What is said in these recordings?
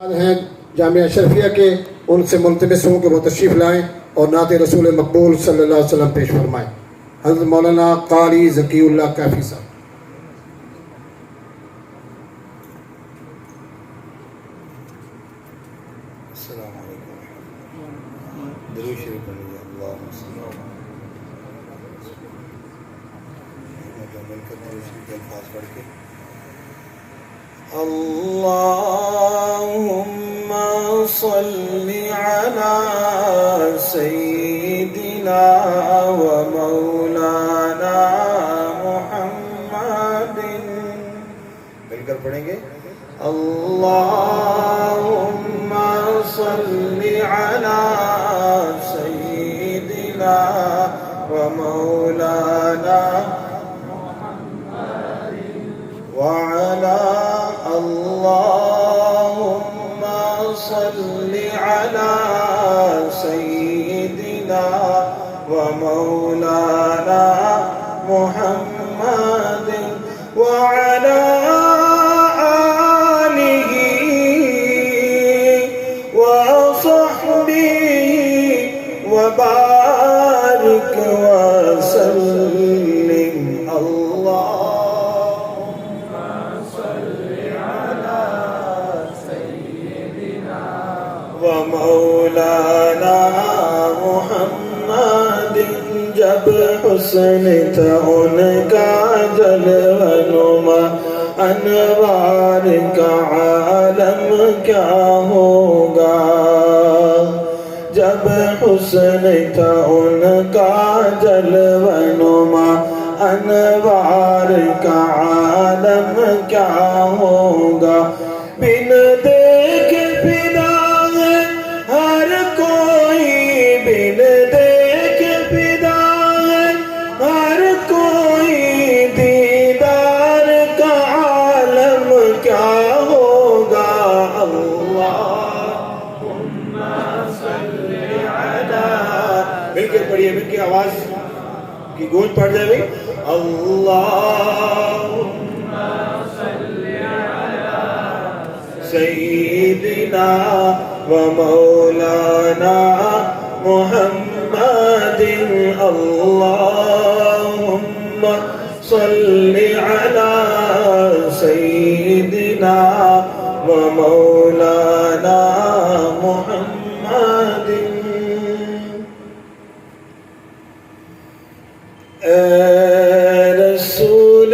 ہیں جامعہ اشرفیہ کے، ان سے ملتمس ہوں کہ وہ تشریف لائیں اور نعت رسول مقبول صلی اللہ علیہ وسلم پیش فرمائیں۔ حضرت مولانا قاری ذکی اللہ کافی صاحب۔ السلام علیکم، درود شریف پڑھ لیجیے۔ اللہم صلی اللہ مل کر درود شریف کے الفاظ پڑھ کے اللہم صل علی سیدنا و مولانا محمد، مل کر پڑھیں گے اللہم صل علی سیدنا و مولانا وعلى اللهم صل على سيدنا ومولانا محمد وعلى آله وصحبه وبارك وسلم مولانا محمد۔ جب حسن تھا ان کا جلوہ نما، انوار کا عالم کیا ہوگا۔ جب حسن تھا ان کا جلوہ نما، انوار کا عالم کیا ہوگا۔ بن دیکھ فدا ہے ہر کوئی، بن دیکھ فدا ہے ہر کوئی، دیدار کا عالم کیا ہوگا۔ اللہم صل علی، مل کے پڑھیے، مل کے آواز کی گونج پڑھ جائے بھئی۔ اللہم سیدنا و مولانا محمد، اللہم صل علی سیدنا و مولانا محمد۔ اے رسول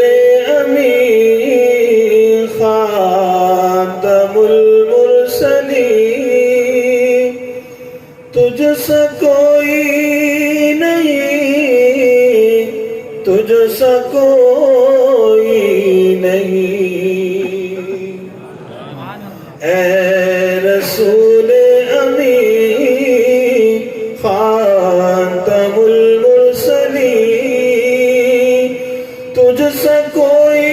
امین خاتم المرسلین، تجھ سا کوئی نہیں، تجھ سا کوئی نہیں۔ اے رسول امین خاتم المرسلین، تجھ سا کوئی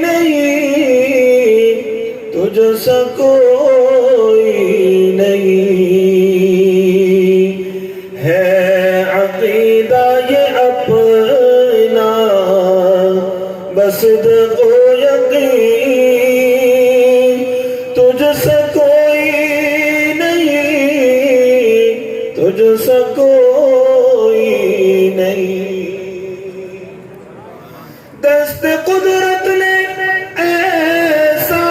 نہیں، تجھ سا کوئی نہیں۔ ہے عقیدہ یہ اپنا بس صدق و یقین، تجھ سا کوئی نہیں، تجھ سا کوئی نہیں۔ دست قدرت نے ایسا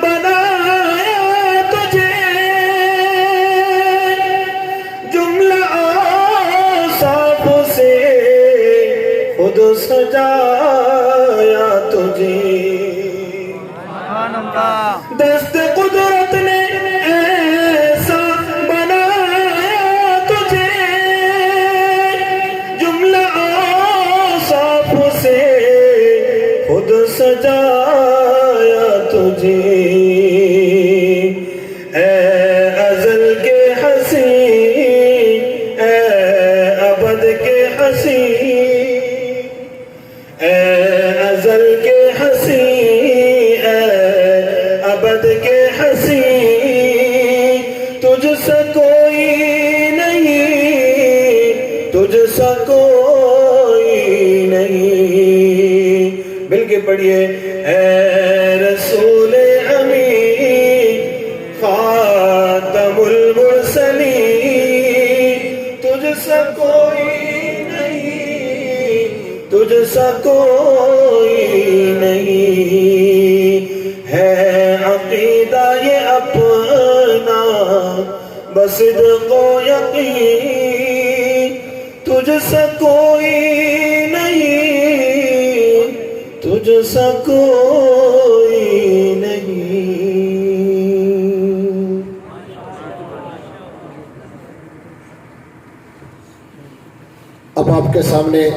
بنایا تجھے، جملہ اوصاف سے خود سجایا تجھے۔ دست قدرت نے ایسا بنایا تجھے، جملہ اوصاف سے خود سجایا تجھے۔ اے ازل کے حسین، اے ابد کے حسین، اے ازل کے حسین، اے ابد کے حسین، تجھ سا کوئی نہیں، تجھ سا کوئی نہیں۔ مل کے پڑھیے۔ اے رسول امین سا کوئی نہیں ہے عقیدہ یہ اپنا بس صدق و یقین تجھ سا کوئی نہیں تجھ سا کوئی نہیں. اب آپ کے سامنے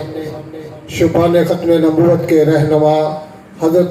شبان ختم نبوت کے رہنما حضرت